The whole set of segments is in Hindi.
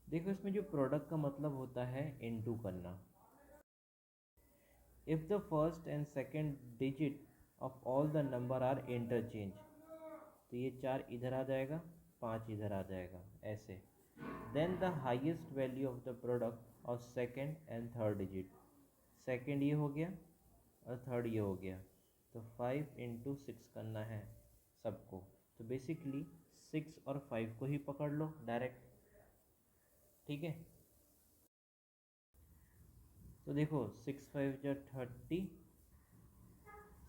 देखो इसमें जो प्रोडक्ट का मतलब होता है इनटू करना। If the first and second digit of all the number are interchange, तो ये 4 इधर आ जाएगा, 5 इधर आ जाएगा, ऐसे। Then the highest value of the product of second and third digit, second ये हो गया और थर्ड ये हो गया, तो 5 × 6 करना है सबको। तो बेसिकली 6 और 5 को ही पकड़ लो डायरेक्ट, ठीक है। तो देखो 6 5 × 30,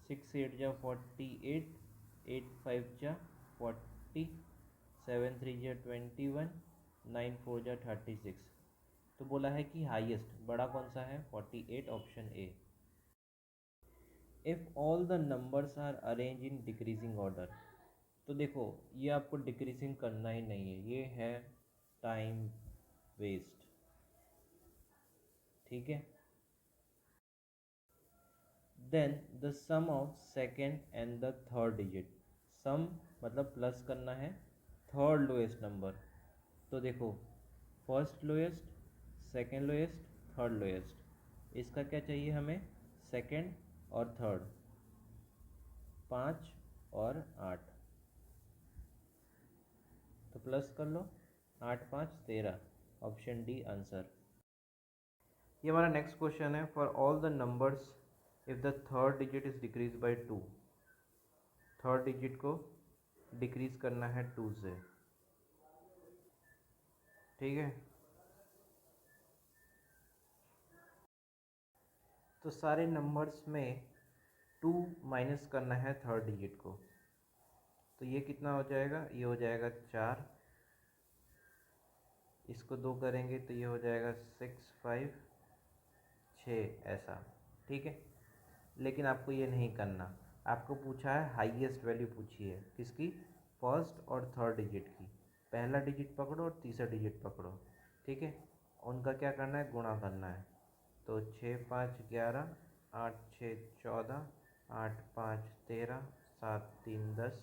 6 8 × 48, 8 5 × 40, 7 3 × 21, 9 4 × 36। तो बोला है कि हाईएस्ट बड़ा कौन सा है, 48, option A. If all the numbers are arrange in decreasing order, तो देखो ये आपको डिक्रीजिंग करना ही नहीं है, ये है टाइम वेस्ट, ठीक है। Then the sum of second and the third digit, sum मतलब प्लस करना है थर्ड लोएस्ट नंबर। तो देखो first lowest, second lowest, third lowest, इसका क्या चाहिए हमें, सेकेंड और थर्ड, 5 और 8, तो प्लस कर लो, 8 5 13, ऑप्शन डी आंसर। ये हमारा नेक्स्ट क्वेश्चन है, for all the numbers if the third digit is decrease by 2, third digit को डिक्रीज करना है 2 से, ठीक है। तो सारे नंबर्स में 2 माइनस करना है थर्ड डिजिट को, तो ये कितना हो जाएगा, ये हो जाएगा 4, इसको 2 करेंगे तो ये हो जाएगा 6 5 6, ऐसा, ठीक है। लेकिन आपको ये नहीं करना, आपको पूछा है हाईएस्ट वैल्यू पूछी है किसकी, फर्स्ट और थर्ड डिजिट की। पहला डिजिट पकड़ो और तीसरा डिजिट पकड़ो, ठीक है, उनका क्या करना है, गुणा करना है। तो 6 5 11, 8 6 14, 8 5 13, 7 3 10,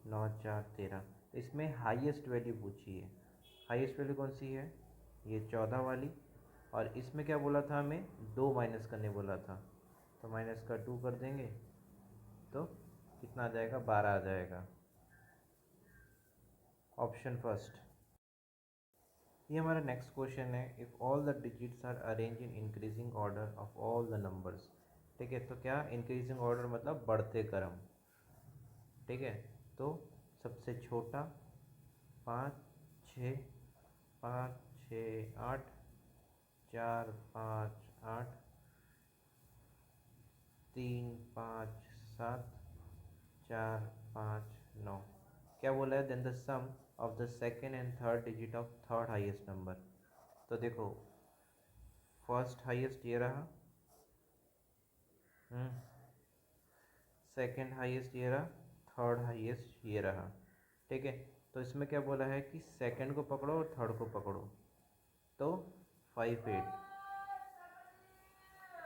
9 4 13। इसमें हाईएस्ट वैल्यू पूछी है, हाईएस्ट वैल्यू कौन सी है, ये 14 वाली। और इसमें क्या बोला था हमें, 2 माइनस करने बोला था, तो माइनस का 2 कर देंगे तो कितना आ जाएगा, 12 आ जाएगा, ऑप्शन फर्स्ट। ये हमारा नेक्स्ट क्वेश्चन है, if all the digits are arrange in increasing order of all the numbers, ठीक है। तो क्या इंक्रीजिंग ऑर्डर मतलब बढ़ते क्रम, ठीक है। तो सबसे छोटा 5 6, 5 6 8, 4 5 8, 3 5 7, 4 5 9, क्या बोला है, then the sum of the second and third digit of third highest number. तो देखो फर्स्ट हाईएस्ट ये रहा, सेकेंड हाईएस्ट ये रहा, थर्ड हाईएस्ट ये रहा, ठीक है। तो इसमें क्या बोला है कि सेकेंड को पकड़ो और थर्ड को पकड़ो, तो 5 8,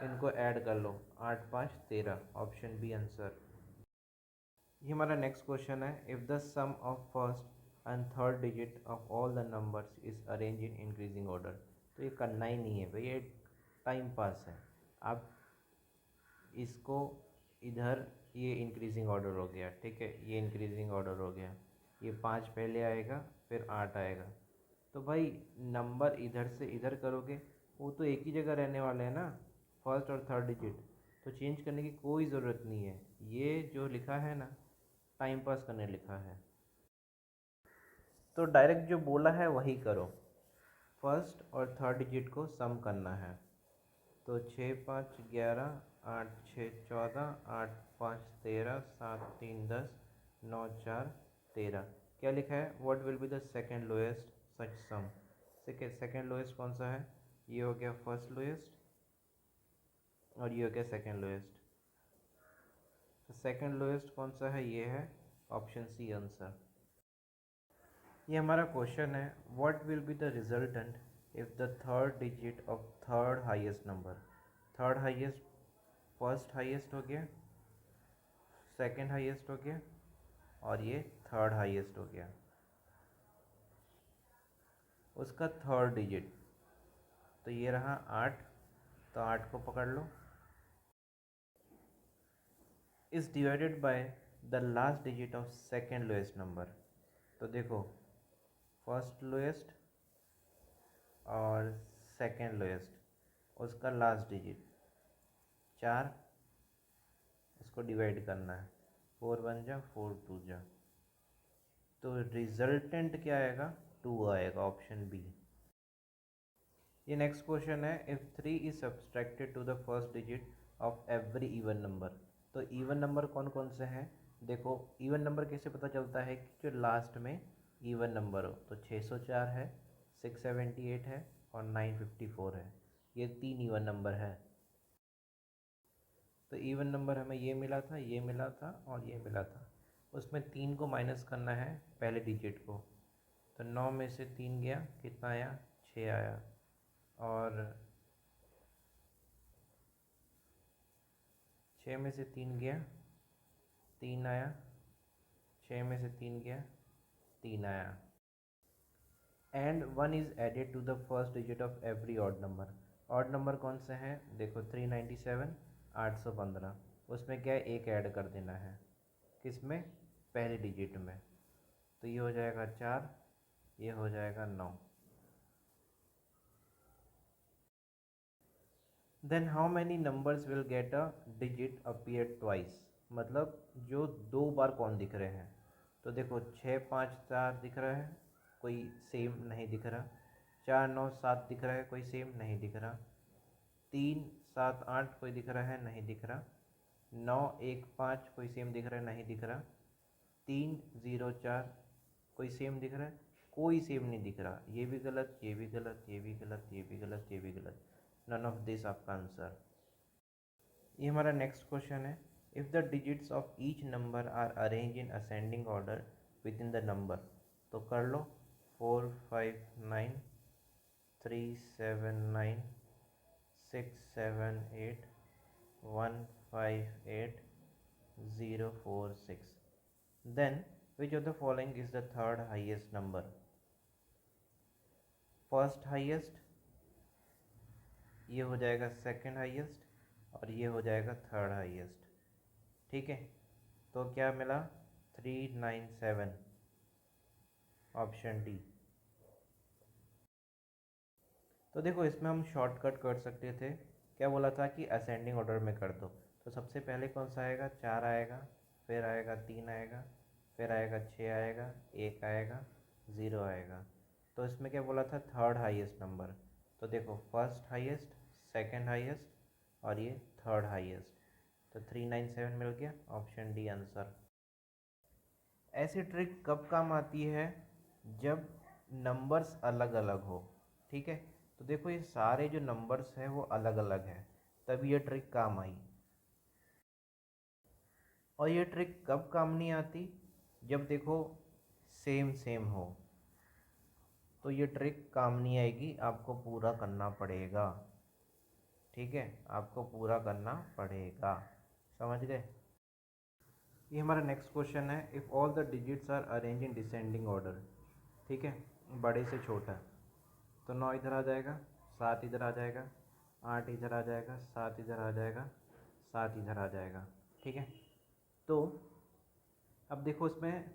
इनको ऐड कर लो, 8 5 13, ऑप्शन बी आंसर। ये हमारा नेक्स्ट क्वेश्चन है, if the sum of first and third digit of all the numbers is arrange in increasing order. तो ये करना ही नहीं है भाई, ये टाइम पास है। आप इसको इधर, ये इंक्रीजिंग ऑर्डर हो गया, ठीक है, ये इंक्रीजिंग ऑर्डर हो गया, ये 5 पहले आएगा फिर 8 आएगा। तो भाई नंबर इधर से इधर करोगे, वो तो एक ही जगह रहने वाले हैं ना, फर्स्ट और थर्ड डिजिट, तो चेंज करने की कोई ज़रूरत नहीं है। ये जो लिखा है ना, टाइम पास करने लिखा है, तो डायरेक्ट जो बोला है वही करो, फर्स्ट और थर्ड डिजिट को सम करना है। तो 6 5 11, 8 6 14, 8 5 13, 7 3 10, 9 4 13, क्या लिखा है, what will be the second lowest such sum. Second lowest कौन सा है, ये हो गया फर्स्ट लोएस्ट और ये हो गया सेकेंड लोएस्ट। तो सेकेंड लोएस्ट कौन सा है, ये है, ऑप्शन सी आंसर। ये हमारा क्वेश्चन है, what will be the resultant if the third digit of third highest number, third highest, first highest हो गया, सेकंड हाईएस्ट हो गया और ये थर्ड हाईएस्ट हो गया। उसका थर्ड डिजिट, तो ये रहा 8, तो 8 को पकड़ लो, is divided by the last digit of second lowest number. तो देखो फर्स्ट लोएस्ट और सेकेंड लोएस्ट उसका लास्ट डिजिट 4, इसको डिवाइड करना है, 4 1 जा 4 2 जा, तो रिजल्टेंट क्या आएगा, 2 आएगा, ऑप्शन बी। ये नेक्स्ट क्वेश्चन है, if 3 is subtracted to the first digit of every even number. तो इवन नंबर कौन कौन से हैं, देखो इवन नंबर कैसे पता चलता है कि जो लास्ट में इवन नंबर हो, तो 604 है, 678 है और 954 है, ये 3 इवन नंबर है। तो इवन नंबर हमें ये मिला था, ये मिला था और ये मिला था, उसमें 3 को माइनस करना है पहले डिजिट को, तो 9 में से 3 गया, कितना आया, 6 आया, और 6 में से 3 गया, 3 आया, 6 में से 3 गया, 3 आया। And 1 is added to the first digit of every odd number. Odd number कौन से हैं, देखो 397, 815, उसमें क्या है, एक ऐड कर देना है, किस में, पहले डिजिट में, तो ये हो जाएगा 4, ये हो जाएगा 9। Then how many numbers will get a digit appear twice, मतलब जो 2 बार कौन दिख रहे हैं, तो देखो 6 5 4 दिख रहा है, कोई सेम नहीं दिख रहा, 4 9 7 दिख रहा है, कोई सेम नहीं दिख रहा, 3 7 8 कोई दिख रहा है, नहीं दिख रहा, 9 1 5 कोई सेम दिख रहा है, नहीं दिख रहा, 3 0 4 कोई सेम दिख रहा है, कोई सेम नहीं दिख रहा, ये भी गलत, ये भी गलत, ये भी गलत, ये भी गलत, ये भी गलत, नन ऑफ दिस आपका आंसर। ये हमारा नेक्स्ट क्वेश्चन है, if the digits of each number are arrange in ascending order within the number, तो कर लो, 4 5 9 3 7 9 6 7 8 1 5 8 0 4 6, then which of the following is the third highest number, first highest, ये हो जाएगा सेकंड हाईएस्ट और ये हो जाएगा थर्ड हाईएस्ट, ठीक है, तो क्या मिला, 397, ऑप्शन डी। तो देखो इसमें हम शॉर्टकट कर सकते थे, क्या बोला था कि असेंडिंग ऑर्डर में कर दो, तो सबसे पहले कौन सा आएगा, 4 आएगा, फिर आएगा 3 आएगा, फिर आएगा 6 आएगा, 1 आएगा, 0 आएगा, तो इसमें क्या बोला था, थर्ड हाईएस्ट नंबर, तो देखो फर्स्ट हाईएस्ट, सेकंड हाईएस्ट और ये थर्ड हाईएस्ट, तो 397 मिल गया, ऑप्शन डी आंसर। ऐसी ट्रिक कब काम आती है, जब नंबर्स अलग अलग हो, ठीक है, तो देखो ये सारे जो नंबर्स हैं वो अलग अलग हैं, तब ये ट्रिक काम आई। और ये ट्रिक कब काम नहीं आती, जब देखो सेम सेम हो, तो ये ट्रिक काम नहीं आएगी, आपको पूरा करना पड़ेगा, ठीक है, आपको पूरा करना पड़ेगा, समझ गए। ये हमारा नेक्स्ट क्वेश्चन है, if all the digits are arrange in descending order, ठीक है, बड़े से छोटा, तो 9 इधर आ जाएगा, 7 इधर आ जाएगा, 8 इधर आ जाएगा, 7 इधर आ जाएगा, 7 इधर आ जाएगा, ठीक है, तो अब देखो इसमें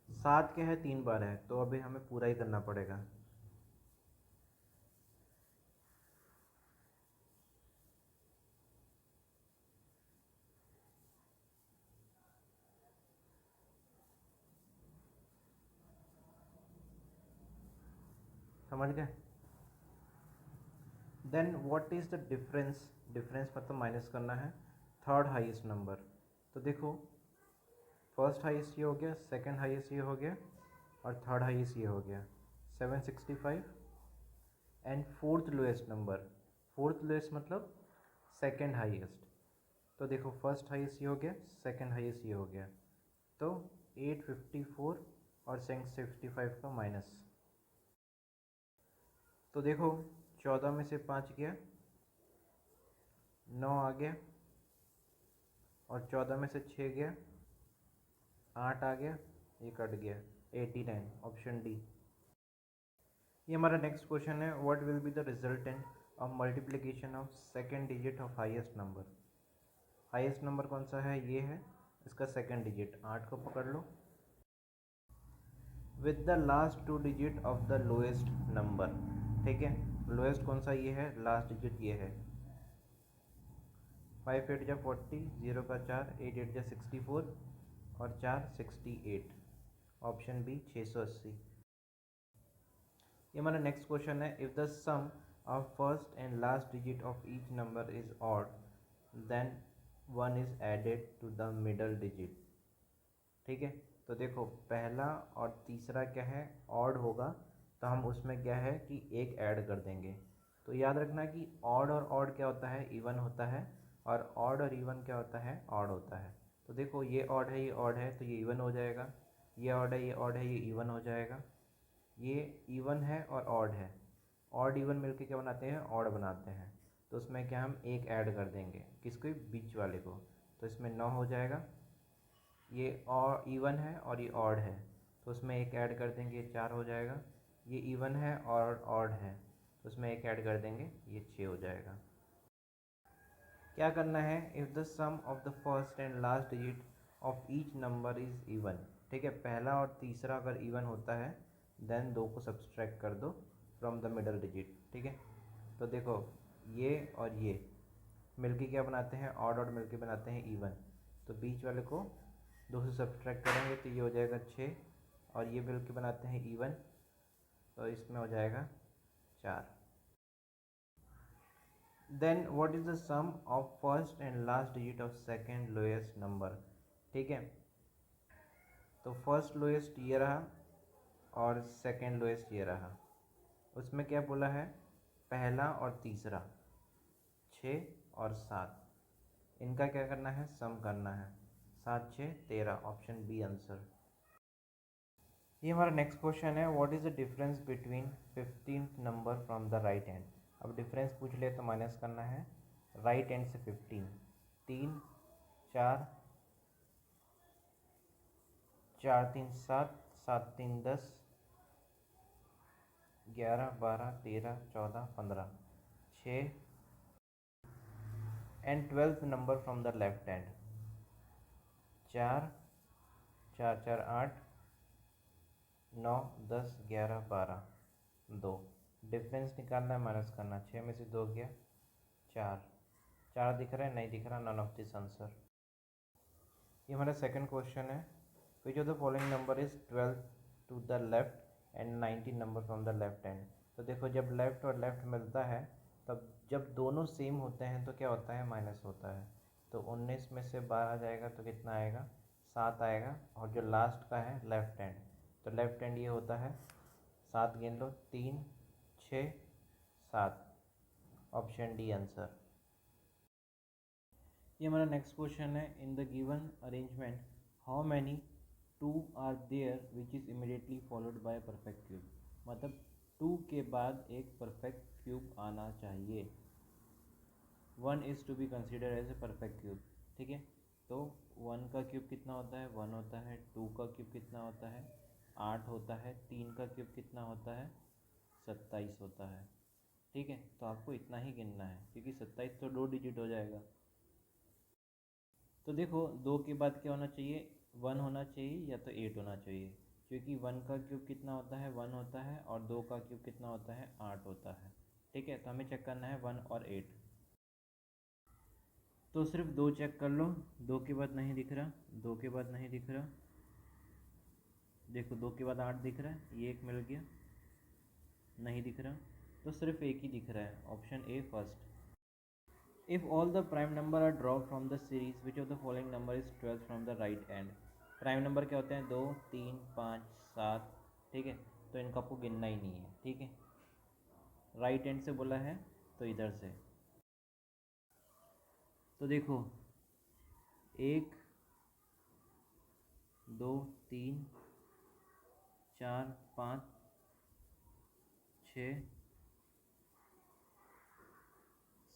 7 क्या है, 3 बार है, तो अभी हमें पूरा ही करना पड़ेगा, समझ गए। Then what is the difference, difference मतलब माइनस करना है थर्ड हाईएस्ट नंबर, तो देखो फर्स्ट हाईएस्ट ये हो गया, सेकंड हाईएस्ट ये हो गया और थर्ड हाईएस्ट ये हो गया, 765, and fourth lowest number, fourth lowest मतलब सेकंड हाईएस्ट, तो देखो फर्स्ट हाईएस्ट ये हो गया, सेकंड हाईएस्ट ये हो गया, तो 854 और 665 का माइनस, तो देखो 14 में से 5 गया, 9 आ गया, और 14 में से 6 गया, 8 आ गया, ये कट गया, 89, ऑप्शन डी। ये हमारा नेक्स्ट क्वेश्चन है, what will be the resultant of multiplication of second digit of highest number. Highest number कौन सा है, ये है, इसका सेकेंड डिजिट 8 को पकड़ लो, with the last 2 digit of the lowest number. ठीक है, लोएस्ट कौन सा, ये है, लास्ट डिजिट ये है। 5 8 जा 40, 0 का 4, 8 8 जा 64 और 4 68, ऑप्शन बी 680। ये हमारा नेक्स्ट क्वेश्चन है, if the sum of first and last digit of each number is odd then 1 is added to the middle digit. ठीक है, तो देखो पहला और तीसरा क्या है, ऑड होगा, तो हम उसमें क्या है कि एक ऐड कर देंगे। तो याद रखना कि ऑड और ऑड क्या होता है, इवन होता है, और ऑड और इवन क्या होता है, ऑड होता है। तो देखो ये ऑड है, ये ऑड है, तो ये इवन हो जाएगा, ये ऑड है, ये ऑड है, ये इवन हो जाएगा। ये इवन है और ऑड है, ऑड इवन मिलके क्या बनाते हैं, ऑड बनाते हैं। तो उसमें क्या हम एक ऐड कर देंगे, किसको, बीच वाले को, तो इसमें 9 हो जाएगा। ये और इवन है और ये ऑड है, तो उसमें एक ऐड कर देंगे, ये 4 हो जाएगा। ये इवन है और ऑड है, तो उसमें एक ऐड कर देंगे, ये 6 हो जाएगा। क्या करना है, if the sum of the first and last digit of each number is even. ठीक है, पहला और तीसरा अगर इवन होता है देन 2 को सब्सट्रैक्ट कर दो फ्रॉम द मिडल डिजिट। ठीक है, तो देखो ये और ये मिलके क्या बनाते हैं, ऑड ऑड मिलके बनाते हैं इवन, तो बीच वाले को 2 से सब्सट्रैक्ट करेंगे तो ये हो जाएगा 6, और ये मिलके बनाते हैं इवन, तो इसमें हो जाएगा 4। Then what is the sum of first and last digit of second lowest number. ठीक है, तो फर्स्ट लोएस्ट ये रहा और सेकेंड लोएस्ट ये रहा। उसमें क्या बोला है, पहला और तीसरा 6 और 7, इनका क्या करना है, सम करना है। 7 6 13, ऑप्शन बी आंसर। ये हमारा नेक्स्ट क्वेश्चन है, what is the difference between 15th number from the right hand. अब डिफरेंस पूछ ले तो माइनस करना है, राइट हैंड से 15, 3 4 4 3 7 7 3 10 11 12 13 14 15, 6 and 12th number from the left hand, 4 4 4 8 9 10 11 12 2। Difference निकालना है, माइनस करना, 6 में से 2 गया 4, 4 दिख रहा है, नहीं दिख रहा, नन ऑफ दिस आंसर। ये हमारा सेकंड क्वेश्चन है, which of the following number is 12 to the left end 19 number from the left hand. तो देखो जब लेफ्ट और लेफ्ट मिलता है, तब जब दोनों सेम होते हैं तो क्या होता है, माइनस होता है। तो 19 में से 12 जाएगा तो कितना आएगा, 7 आएगा। और जो लास्ट का है लेफ्ट हैंड, तो लेफ्ट हैंड ये होता है, 7 गिन लो, 3 6 7, ऑप्शन डी आंसर। ये हमारा नेक्स्ट क्वेश्चन है, in the given arrangement how many 2 are there which is immediately followed by perfect cube. मतलब 2 के बाद एक परफेक्ट क्यूब आना चाहिए। 1 is to be consider as a perfect cube. ठीक है, तो 1 का क्यूब कितना होता है, 1 होता है। 2 का क्यूब कितना होता है, 8 होता है। 3 का क्यूब कितना होता है, 27 होता है। ठीक है, तो आपको इतना ही गिनना है, क्योंकि 27 तो 2 डिजिट हो जाएगा। तो देखो 2 के बाद क्या होना चाहिए, 1 होना चाहिए या तो 8 होना चाहिए, क्योंकि 1 का क्यूब कितना होता है, 1 होता है, और 2 का क्यूब कितना होता है, 8 होता है। ठीक है, तो हमें चेक करना है 1 और 8। तो सिर्फ 2 चेक कर लो, 2 के बाद नहीं दिख रहा, 2 के बाद नहीं दिख रहा। देखो 2 के बाद 8 दिख रहा है, ये एक मिल गया, नहीं दिख रहा, तो सिर्फ एक ही दिख रहा है, option A first. If all the prime number are dropped from the series, which of the following number is 12 from the right end? Prime number क्या होते हैं, 2 3 5 7। ठीक है, तो इनका आपको गिनना ही नहीं है। ठीक है, राइट हैंड से बोला है तो इधर से। तो देखो 1 2 3 4 5 6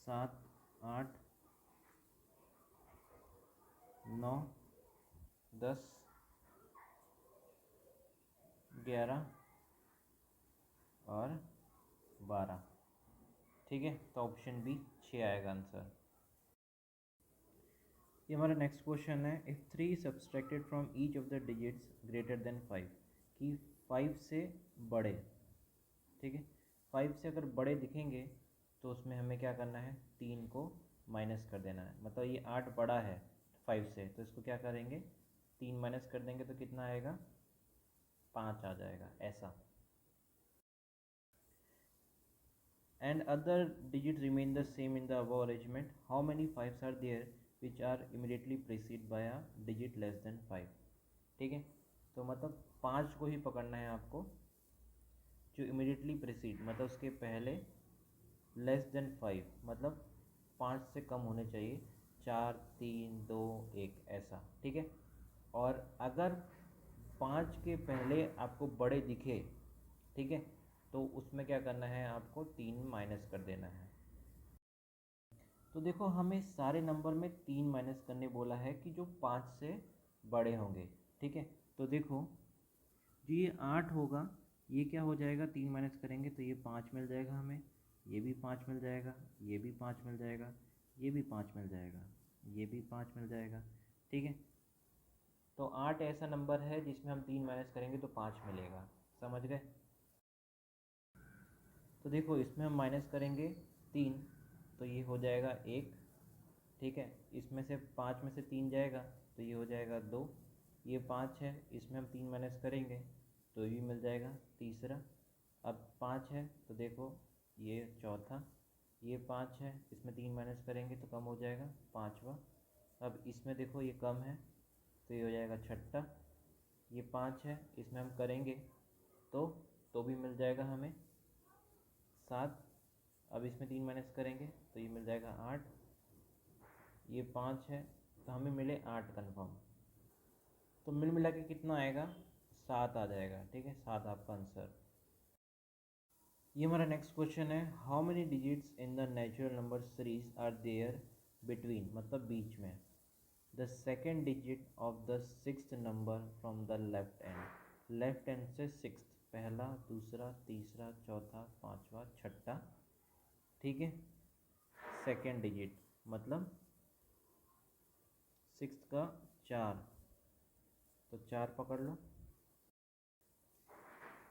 7 8 9 10 11 और 12। ठीक है, तो ऑप्शन बी 6 आएगा आंसर। ये हमारा नेक्स्ट क्वेश्चन है, if 3 subtracted from each of the digits greater than 5, कि 5 से बड़े। ठीक है, 5 से अगर बड़े दिखेंगे तो उसमें हमें क्या करना है, 3 को माइनस कर देना है। मतलब ये 8 बड़ा है 5 से, तो इसको क्या करेंगे, 3 माइनस कर देंगे तो कितना आएगा, 5 आ जाएगा ऐसा। And other digit remain the same in the above arrangement, how many 5s are there which are immediately preceded by a digit less than 5। ठीक है, तो मतलब 5 को ही पकड़ना है आपको, जो इमीडिएटली प्रीसीड मतलब उसके पहले, लेस देन 5 मतलब 5 से कम होने चाहिए, 4 3 2 1 ऐसा। ठीक है, और अगर 5 के पहले आपको बड़े दिखे, ठीक है, तो उसमें क्या करना है, आपको 3 माइनस कर देना है। तो देखो हमें सारे नंबर में 3 माइनस करने बोला है कि जो 5 से बड़े होंगे। ठीक है, तो देखो जो ये 8 होगा, ये क्या हो जाएगा, 3 माइनस करेंगे तो ये 5 मिल जाएगा हमें, ये भी 5 मिल जाएगा, ये भी 5 मिल जाएगा, ये भी 5 मिल जाएगा, ये भी 5 मिल जाएगा। ठीक है, तो 8 ऐसा नंबर है जिसमें हम 3 माइनस करेंगे तो 5 मिलेगा। समझ गए? तो देखो इसमें हम माइनस करेंगे 3, तो ये हो जाएगा 1। ठीक है, इसमें से 5 में से 3 जाएगा तो ये हो जाएगा 2। ये 5 है, इसमें हम 3 माइनस करेंगे तो ये मिल जाएगा तीसरा। अब 5 है तो देखो ये चौथा, ये 5 है, इसमें 3 माइनस करेंगे तो कम हो जाएगा पाँचवा। अब इसमें देखो ये कम है तो ये हो जाएगा छठा। ये 5 है, इसमें हम करेंगे तो भी मिल जाएगा हमें 7। अब इसमें 3 माइनस करेंगे तो ये मिल जाएगा 8। ये 5 है तो हमें मिले 8 कन्फर्म। तो मिल मिला के कितना आएगा, 7 आ जाएगा। ठीक है, 7 आपका आंसर। ये हमारा नेक्स्ट क्वेश्चन है, how many digits in the natural number series are there between मतलब बीच में the second digit of the sixth number from the left end. Left end से सिक्स्थ, पहला दूसरा तीसरा चौथा पांचवा छठा। ठीक है, सेकेंड डिजिट मतलब सिक्स्थ का 4, तो 4 पकड़ लो।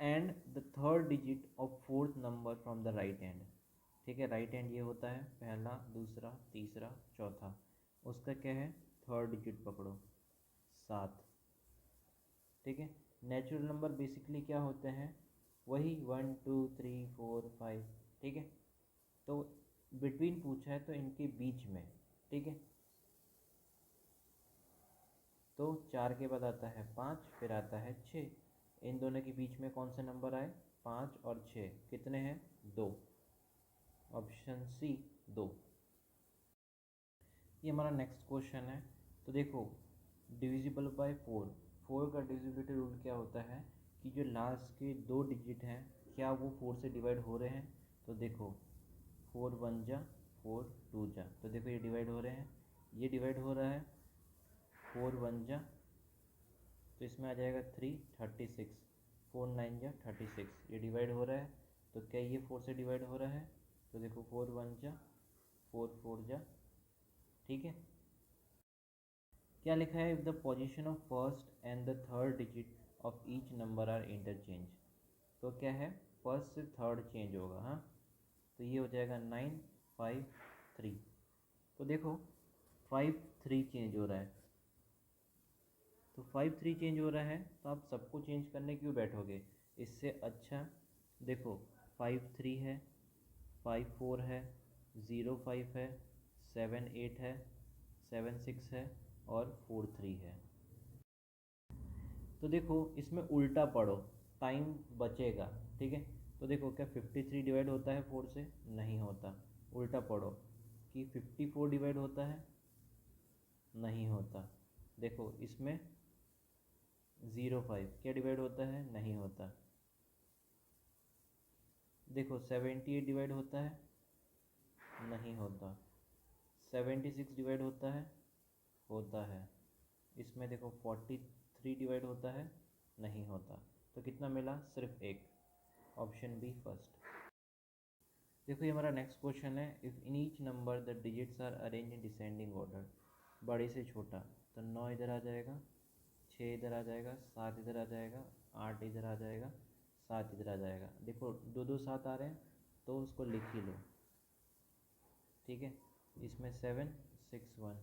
And the third digit of fourth number from the right hand. ठीक है, राइट हैंड ये होता है पहला दूसरा तीसरा चौथा, उसका क्या है, थर्ड डिजिट पकड़ो 7। ठीक है, नेचुरल नंबर बेसिकली क्या होते हैं, वही 1 2 3 4 5। ठीक है, तो बिटवीन पूछा है तो इनके बीच में। ठीक है, तो 4 के बाद आता है 5, फिर आता है 6। इन दोनों के बीच में कौन से नंबर आए, 5 और 6, कितने हैं, 2। Option C 2। ये हमारा नेक्स्ट क्वेश्चन है, तो देखो डिविजिबल बाय 4। 4 का डिविजिबिलिटी रूल क्या होता है कि जो लास्ट के 2 डिजिट हैं क्या वो 4 से डिवाइड हो रहे हैं। तो देखो 4 1 जा 4 2 जा, तो देखो ये डिवाइड हो रहे हैं, ये डिवाइड हो रहा है 4 1 जा, तो इसमें आ जाएगा 3 36, 4 9 जा 36, ये डिवाइड हो रहा है। तो क्या ये 4 से डिवाइड हो रहा है, तो देखो 4 1 जा 4 4 जा। ठीक है, क्या लिखा है, if the position of first and the third digit of each number are interchange. तो क्या है, फर्स्ट से थर्ड चेंज होगा। हाँ, तो ये हो जाएगा 9 5 3। तो देखो 5 3 चेंज हो रहा है, तो 5 3 चेंज हो रहा है तो आप सबको चेंज करने क्यों बैठोगे। इससे अच्छा देखो 5 3 है, 5 4 है, 0 5 है, 7 8 है, 7 6 है और 4 3 है। तो देखो इसमें उल्टा पढ़ो, टाइम बचेगा। ठीक है, तो देखो क्या 53 डिवाइड होता है 4 से, नहीं होता। उल्टा पढ़ो कि 54 डिवाइड होता है, नहीं होता। देखो इसमें 0 5 क्या डिवाइड होता है, नहीं होता। देखो 78 डिवाइड होता है, नहीं होता। 76 डिवाइड होता है। इसमें देखो 43 डिवाइड होता है, नहीं होता। तो कितना मिला, सिर्फ एक। Option B first. देखो ये हमारा नेक्स्ट क्वेश्चन है, if in each number the digits are arrange in descending order, बड़े से छोटा, तो 9 इधर आ जाएगा, 6 इधर आ जाएगा, 7 इधर आ जाएगा, 8 इधर आ जाएगा, 7 इधर आ जाएगा। देखो दो दो 7 आ रहे हैं तो उसको लिख ही लो, ठीक है। इसमें 7 6 1।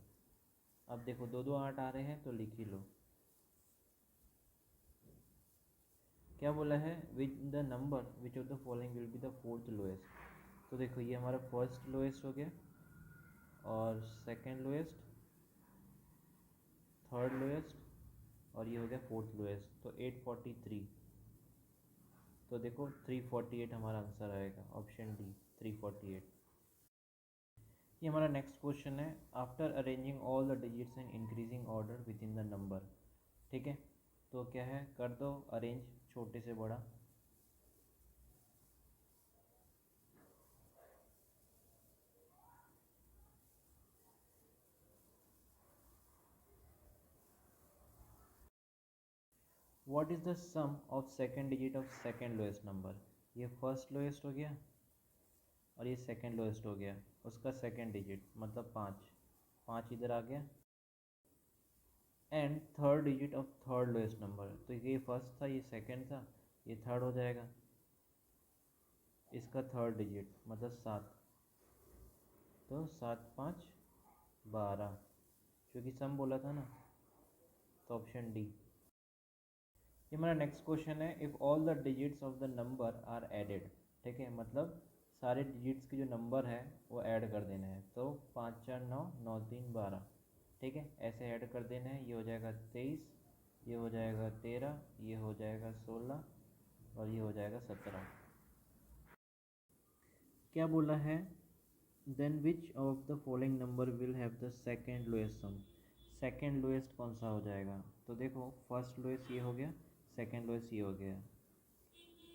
अब देखो दो दो 8 आ रहे हैं तो लिख ही लो। क्या बोला है, which the number which of the following will be the fourth lowest. तो देखो ये हमारा फर्स्ट लोएस्ट हो गया, और सेकंड लोएस्ट, थर्ड लोएस्ट, और ये हो गया फोर्थ लोएस्ट। तो 843। तो देखो 348 हमारा आंसर आएगा, ऑप्शन डी 348। ये हमारा नेक्स्ट क्वेश्चन है, after arranging all the digits in increasing order within the number, ठीक है। तो क्या है, कर दो अरेंज छोटे से बड़ा। What is the sum of second digit of second lowest number. ये फर्स्ट लोएस्ट हो गया और ये सेकेंड लोएस्ट हो गया, उसका सेकेंड डिजिट मतलब 5, 5 इधर आ गया। And third digit of third lowest number, तो ये फर्स्ट था, ये सेकेंड था, ये थर्ड हो जाएगा, इसका थर्ड डिजिट मतलब 7। तो 7 5 12, क्योंकि सम बोला था ना, तो ऑप्शन डी। ये हमारा नेक्स्ट क्वेश्चन है, if all the digits of the number are added, ठीक है, मतलब सारे डिजिट्स के जो नंबर है वो ऐड कर देने हैं। तो 5 4 9 9 3 12, ठीक है, ऐसे ऐड कर देने हैं। ये हो जाएगा 23, ये हो जाएगा 13, ये हो जाएगा 16, और ये हो जाएगा 17। क्या बोला है, then which of the following number will have the second lowest sum. Second lowest कौन सा हो जाएगा, तो देखो फर्स्ट लोएस्ट ये हो गया, सेकेंड लोएस्ट ये हो गया,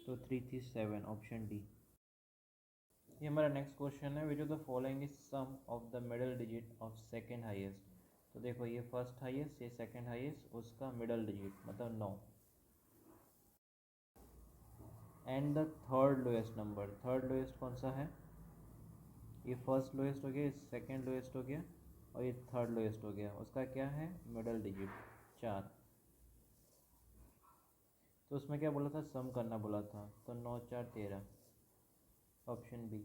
तो 3 थी 7, ऑप्शन डी। ये हमारा नेक्स्ट क्वेश्चन है, which of the following is sum of the middle digit of second highest. तो देखो ये फर्स्ट हाईएस्ट, ये सेकेंड हाईएस्ट, उसका मिडल डिजिट मतलब 9। And the third lowest number, third lowest कौन सा है, ये फर्स्ट लोएस्ट हो गया, ये सेकेंड लोएस्ट हो गया, और ये थर्ड लोएस्ट हो गया, उसका क्या है मिडल डिजिट 4। तो उसमें क्या बोला था, सम करना बोला था, तो 9 4 13, ऑप्शन बी।